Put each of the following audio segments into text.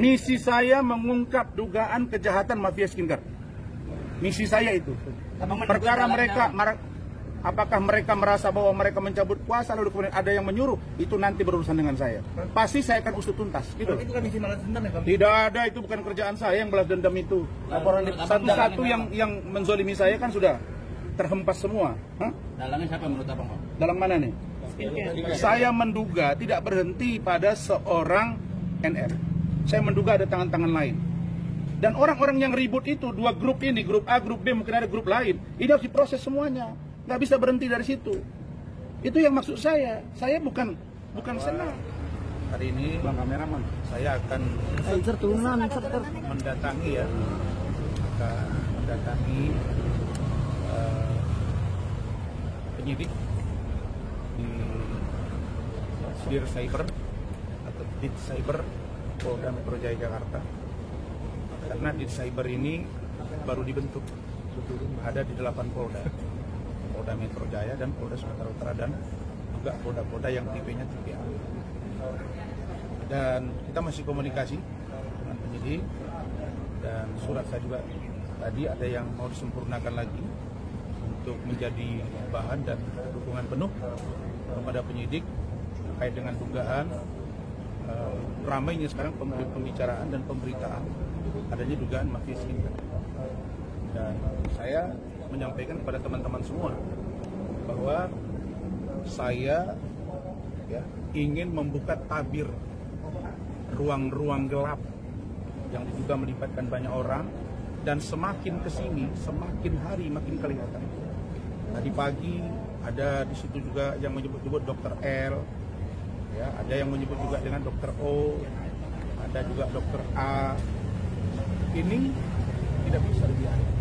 Misi saya mengungkap dugaan kejahatan mafia skincare. Misi saya itu. Perkara mereka, apakah mereka merasa bahwa mereka mencabut kuasa lalu kemudian ada yang menyuruh, itu nanti berurusan dengan saya. Pasti saya akan usut tuntas. Gitu. Itu kan misi balas dendam ya, Bang? Tidak ada, itu bukan kerjaan saya yang balas dendam itu. Satu-satu yang menzolimi saya kan sudah terhempas semua. Hah? Dalangnya siapa menurut Abang, Bang? Dalam mana nih? Saya menduga tidak berhenti pada seorang NR. Saya menduga ada tangan-tangan lain. Dan orang-orang yang ribut itu, dua grup ini, grup A, grup B, mungkin ada grup lain. Ini harus diproses semuanya. Nggak bisa berhenti dari situ. Itu yang maksud saya. Saya bukan senang. Hari ini, Bang kameraman, saya akan mendatangi ya, penyidik di Dir Cyber atau Dit Cyber Polda Metro Jaya Jakarta. Karena Dit Cyber ini baru dibentuk, ada di 8 Polda, Polda Metro Jaya dan Polda Sumatera Utara dan juga Polda-Polda yang tipenya tipe A. Dan kita masih komunikasi dengan penyidik dan surat saya juga tadi ada yang mau disempurnakan lagi untuk menjadi bahan dan dukungan penuh kepada penyidik terkait dengan dugaan ramainya sekarang pembicaraan dan pemberitaan adanya dugaan mafia skincare. Dan saya menyampaikan kepada teman-teman semua bahwa saya ingin membuka tabir ruang-ruang gelap yang diduga melibatkan banyak orang, dan semakin kesini semakin hari makin kelihatan. Tadi pagi ada di situ juga yang menyebut-nyebut Dr. L, ya, ada yang menyebut juga dengan Dr. O, ada juga Dr. A. Ini tidak bisa dibiarkan.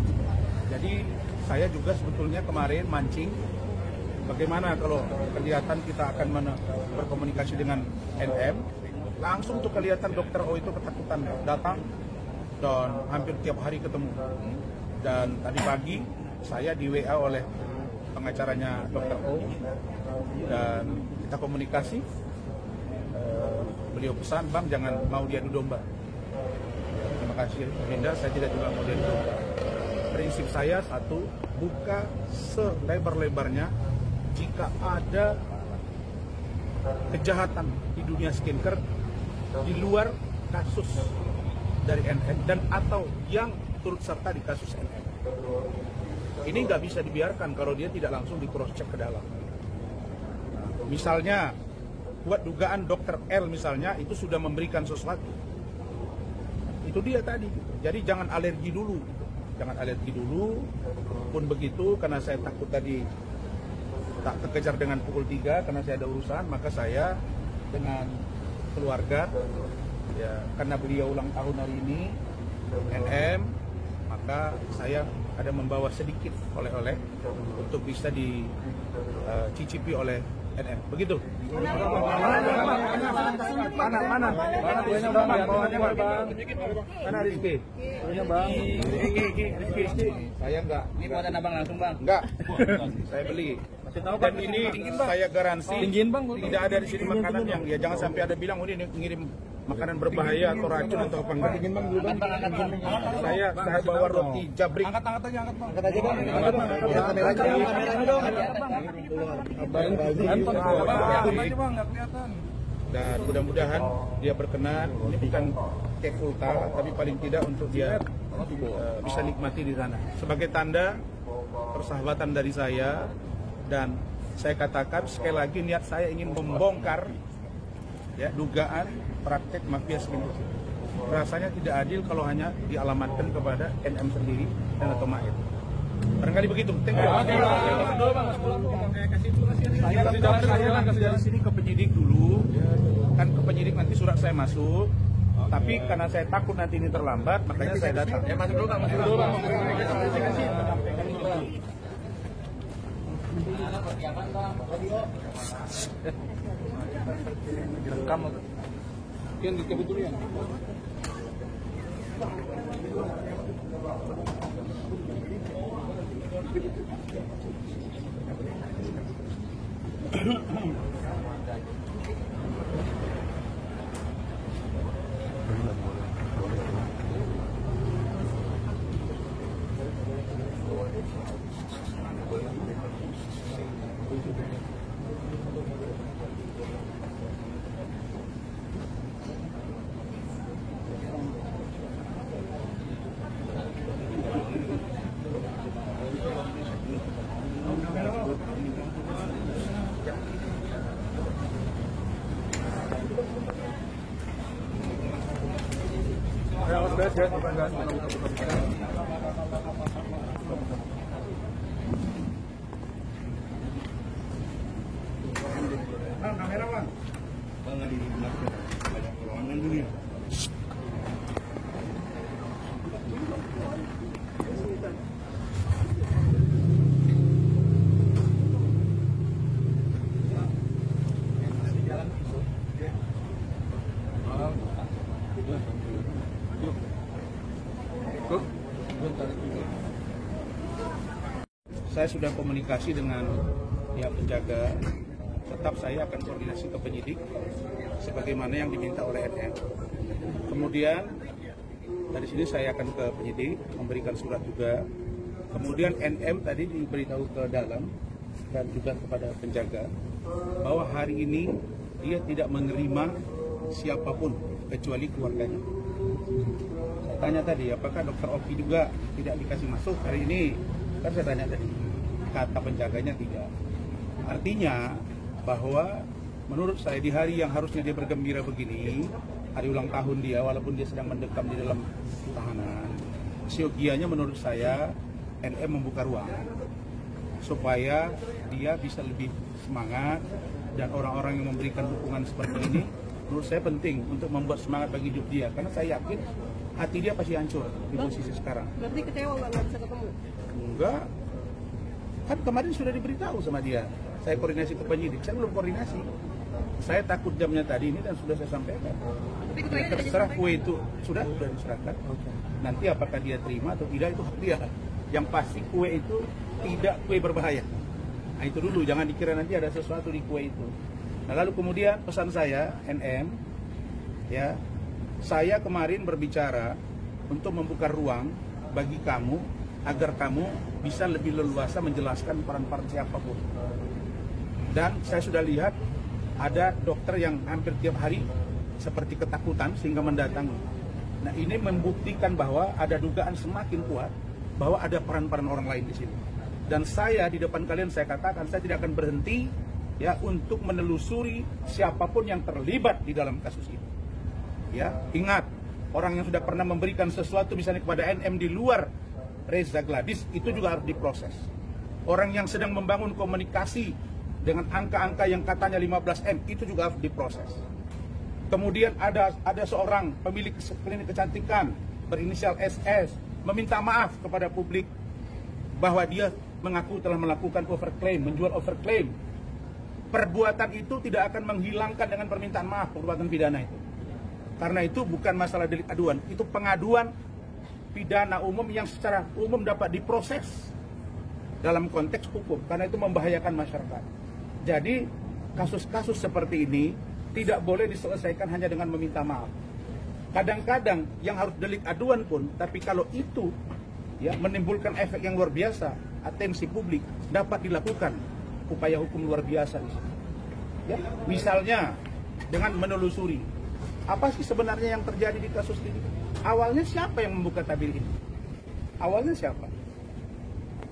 Jadi saya juga sebetulnya kemarin mancing bagaimana kalau kelihatan kita akan berkomunikasi dengan NM, langsung tuh kelihatan Dr. O itu ketakutan datang dan hampir tiap hari ketemu. Dan tadi pagi saya di WA oleh pengacaranya Dr. O dan kita komunikasi. Beliau pesan, Bang jangan mau diadu domba. Terima kasih Linda, saya tidak juga mau diadu domba. Prinsip saya satu, buka selebar-lebarnya jika ada kejahatan di dunia skincare di luar kasus dari NN dan atau yang turut serta di kasus NN. Ini nggak bisa dibiarkan kalau dia tidak langsung di cross check ke dalam. Misalnya buat dugaan Dr. L misalnya itu sudah memberikan sesuatu. Itu dia tadi. Jadi jangan alergi dulu. Jangan alergi dulu. Pun begitu karena saya takut tadi tak terkejar dengan pukul 3 karena saya ada urusan, maka saya dengan keluarga ya karena beliau ulang tahun hari ini NM, maka saya ada membawa sedikit oleh-oleh untuk bisa dicicipi oleh NM. Begitu. Mana kuenya Bang? Bawahnya Bang. Mana Rizky? Kuenya Bang. Rizky. Saya enggak. Ini buatan Abang langsung, Bang? Enggak. Saya beli. Dan ini saya garansi tidak ada di sini makanan yang ya jangan sampai ada bilang ini ngirim makanan berbahaya atau racun atau apa enggak. Saya bawa roti jabrik. Angkat aja Bang. Angkat aja Bang. Dan mudah-mudahan dia berkenan. Ini bukan kek ulta, tapi paling tidak untuk dia bisa nikmati di sana. Sebagai tanda persahabatan dari saya. Dan saya katakan sekali lagi niat saya ingin membongkar ya dugaan praktek mafia skincare. Rasanya tidak adil kalau hanya dialamatkan kepada NM sendiri dan atau Maed. Barangkali begitu. Thank you. Saya kasih dari sini ke penyidik dulu. Kan ke penyidik nanti surat saya masuk. Tapi karena saya takut nanti ini terlambat, makanya saya datang. Ya masuk dulu Bang, direkam yang dicabut dulu ya. Kamera bang. Saya sudah komunikasi dengan pihak penjaga, tetap saya akan koordinasi ke penyidik sebagaimana yang diminta oleh NM. Kemudian dari sini saya akan ke penyidik memberikan surat juga. Kemudian NM tadi diberitahu ke dalam dan juga kepada penjaga bahwa hari ini dia tidak menerima siapapun kecuali keluarganya. Saya tanya tadi, apakah Dr. Oki juga tidak dikasih masuk hari ini? Kan saya tanya tadi, kata penjaganya tidak. Artinya bahwa menurut saya di hari yang harusnya dia bergembira begini, hari ulang tahun dia, walaupun dia sedang mendekam di dalam tahanan, siogianya menurut saya NM membuka ruang supaya dia bisa lebih semangat, dan orang-orang yang memberikan dukungan seperti ini menurut saya penting untuk membuat semangat bagi hidup dia, karena saya yakin hati dia pasti hancur di posisi sekarang. Berarti kecewa nggak bisa ketemu? Enggak, kan kemarin sudah diberitahu sama dia. Saya koordinasi ke penyidik, saya belum koordinasi. Saya takut jamnya tadi ini dan sudah saya sampaikan. Terserah kue itu sudah diserahkan. Nanti apakah dia terima atau tidak itu hak dia. Yang pasti kue itu tidak kue berbahaya. Nah itu dulu, jangan dikira nanti ada sesuatu di kue itu. Nah lalu kemudian pesan saya, NM, ya, saya kemarin berbicara untuk membuka ruang bagi kamu agar kamu bisa lebih leluasa menjelaskan peran-peran siapapun. Dan saya sudah lihat ada dokter yang hampir tiap hari seperti ketakutan sehingga mendatangi. Nah ini membuktikan bahwa ada dugaan semakin kuat bahwa ada peran-peran orang lain di sini. Dan saya di depan kalian saya katakan saya tidak akan berhenti ya untuk menelusuri siapapun yang terlibat di dalam kasus ini. Ya, ingat, orang yang sudah pernah memberikan sesuatu misalnya kepada NM di luar Reza Gladys itu juga harus diproses. Orang yang sedang membangun komunikasi dengan angka-angka yang katanya 15M itu juga harus diproses. Kemudian ada seorang pemilik klinik kecantikan berinisial SS meminta maaf kepada publik bahwa dia mengaku telah melakukan overclaim, menjual overclaim. Perbuatan itu tidak akan menghilangkan dengan permintaan maaf perbuatan pidana itu. Karena itu bukan masalah delik aduan, itu pengaduan pidana umum yang secara umum dapat diproses dalam konteks hukum, karena itu membahayakan masyarakat. Jadi kasus-kasus seperti ini tidak boleh diselesaikan hanya dengan meminta maaf. Kadang-kadang yang harus delik aduan pun, tapi kalau itu ya menimbulkan efek yang luar biasa, atensi publik, dapat dilakukan upaya hukum luar biasa. Ya, misalnya dengan menelusuri apa sih sebenarnya yang terjadi di kasus ini? Awalnya siapa yang membuka tabir ini? Awalnya siapa?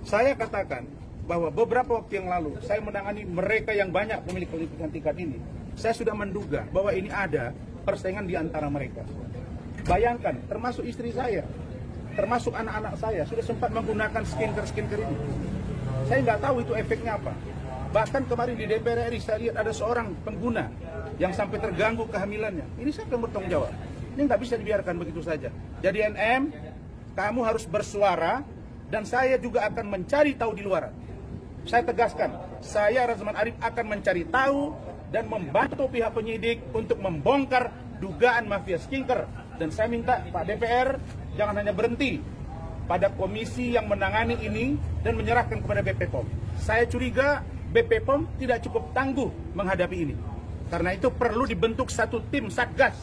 Saya katakan bahwa beberapa waktu yang lalu saya menangani mereka yang banyak pemilik klinik kecantikan ini. Saya sudah menduga bahwa ini ada persaingan di antara mereka. Bayangkan, termasuk istri saya, termasuk anak-anak saya sudah sempat menggunakan skincare ini. Saya nggak tahu itu efeknya apa. Bahkan kemarin di DPR RI saya lihat ada seorang pengguna yang sampai terganggu kehamilannya. Ini siapa yang bertanggung jawab? Ini nggak bisa dibiarkan begitu saja. Jadi NM, kamu harus bersuara dan saya juga akan mencari tahu di luar. Saya tegaskan, saya Razman Arif akan mencari tahu dan membantu pihak penyidik untuk membongkar dugaan mafia skincare. Dan saya minta Pak DPR jangan hanya berhenti pada komisi yang menangani ini dan menyerahkan kepada BP POM. Saya curiga BP POM tidak cukup tangguh menghadapi ini. Karena itu perlu dibentuk satu tim Satgas,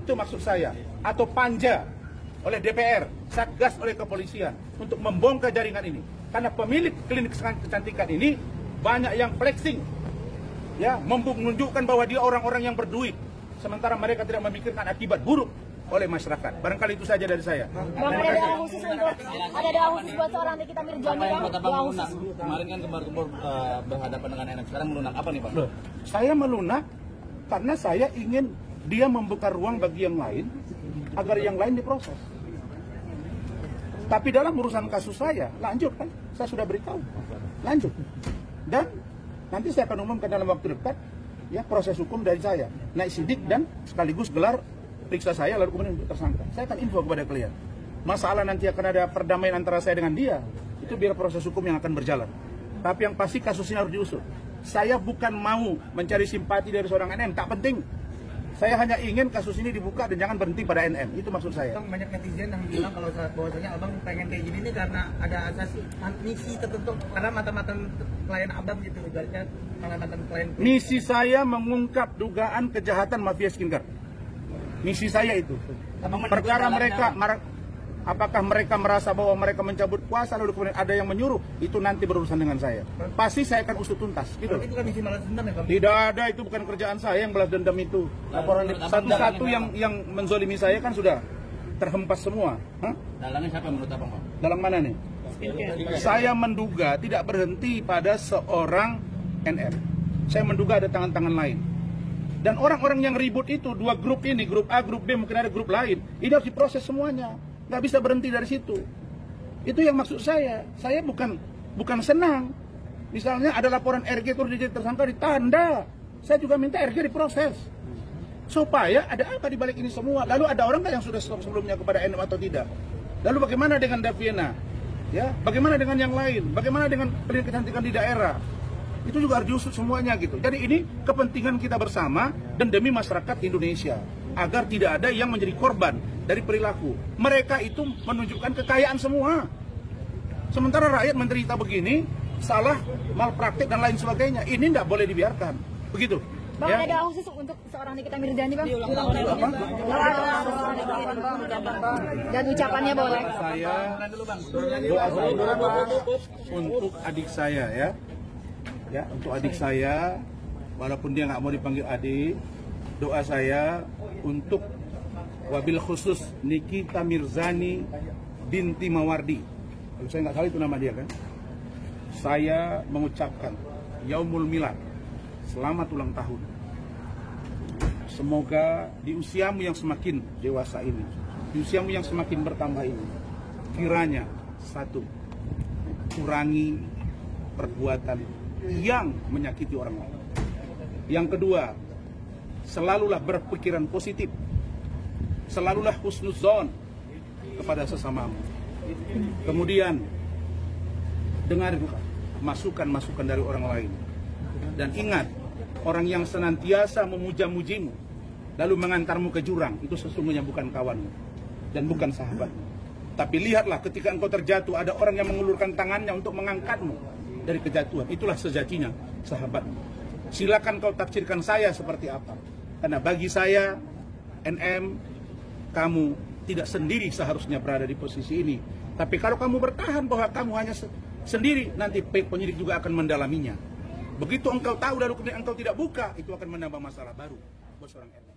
itu maksud saya, atau panja oleh DPR, Satgas oleh kepolisian untuk membongkar jaringan ini. Karena pemilik klinik kecantikan ini banyak yang flexing, ya, menunjukkan bahwa dia orang-orang yang berduit, sementara mereka tidak memikirkan akibat buruk oleh masyarakat. Barangkali itu saja dari saya. Bang, ada doa khusus buat seorang Nikita Mirzani, Bang. Doa khusus. Kemarin kan kembar-kembar berhadapan dengan NM, sekarang melunak apa nih, Bang? Loh, saya melunak karena saya ingin dia membuka ruang bagi yang lain agar yang lain diproses. Tapi dalam urusan kasus saya, lanjut kan, saya sudah beritahu, lanjut. Dan nanti saya akan umumkan dalam waktu dekat, ya proses hukum dari saya, naik sidik dan sekaligus gelar periksa saya lalu kemudian untuk tersangka. Saya akan info kepada kalian. Masalah nanti akan ada perdamaian antara saya dengan dia, itu biar proses hukum yang akan berjalan. Tapi yang pasti kasus ini harus diusut. Saya bukan mau mencari simpati dari seorang NM, tak penting. Saya hanya ingin kasus ini dibuka dan jangan berhenti pada NM. Itu maksud saya. Bang, banyak netizen yang bilang kalau bahwasanya abang pengen kayak gini nih karena ada asas misi tertentu, karena mata-mata klien abang gitu, ibaratnya mata klien. Misi saya mengungkap dugaan kejahatan mafia skincare. Misi saya itu. Perkara mereka, apakah mereka merasa bahwa mereka mencabut kuasa lalu kemudian ada yang menyuruh, itu nanti berurusan dengan saya. Pasti saya akan usut tuntas. Gitu. Itu kan misi balas dendam ya, Bang? Tidak ada, itu bukan kerjaan saya yang balas dendam itu. Laporan satu-satu yang menzolimi saya kan sudah terhempas semua. Hah? Dalangnya siapa menurut abang, Bang? Dalam mana nih? Saya menduga tidak berhenti pada seorang NM. Saya menduga ada tangan-tangan lain. Dan orang-orang yang ribut itu, dua grup ini, grup A, grup B, mungkin ada grup lain. Ini harus diproses semuanya. Nggak bisa berhenti dari situ. Itu yang maksud saya. Saya bukan senang. Misalnya ada laporan RG terus jadi tersangka ditanda. Saya juga minta RG diproses. Supaya ada apa di balik ini semua. Lalu ada orang nggak yang sudah stop sebelumnya kepada NM atau tidak? Lalu bagaimana dengan Daviena? Ya, bagaimana dengan yang lain? Bagaimana dengan klinik kecantikan di daerah? Itu juga harus diusut semuanya gitu. Jadi ini kepentingan kita bersama dan demi masyarakat Indonesia. Agar tidak ada yang menjadi korban dari perilaku. Mereka itu menunjukkan kekayaan semua. Sementara rakyat menderita begini, salah, malpraktik dan lain sebagainya. Ini tidak boleh dibiarkan. Begitu. Bang, Ya. ada doa khusus untuk seorang Nikita Mirzani, Bang? Dan ucapannya boleh. Saya doa saya untuk adik saya ya. Ya, untuk adik saya, walaupun dia nggak mau dipanggil adik, doa saya untuk wabil khusus Nikita Mirzani binti Mawardi. Kalau saya nggak salah itu nama dia kan. Saya mengucapkan Yaumul Milad, selamat ulang tahun. Semoga di usiamu yang semakin dewasa ini, di usiamu yang semakin bertambah ini, kiranya satu, kurangi perbuatan yang menyakiti orang lain. Yang kedua, selalulah berpikiran positif, selalulah husnuzon kepada sesamamu. Kemudian dengar masukan-masukan dari orang lain. Dan ingat, orang yang senantiasa memuja-mujimu lalu mengantarmu ke jurang, itu sesungguhnya bukan kawanmu dan bukan sahabatmu. Tapi lihatlah ketika engkau terjatuh, ada orang yang mengulurkan tangannya untuk mengangkatmu dari kejatuhan. Itulah sejatinya sahabatmu. Silakan kau tafsirkan saya seperti apa. Karena bagi saya, NM, kamu tidak sendiri seharusnya berada di posisi ini. Tapi kalau kamu bertahan bahwa kamu hanya sendiri, nanti penyidik juga akan mendalaminya. Begitu engkau tahu lalu kemudian engkau tidak buka, itu akan menambah masalah baru buat seorang NM.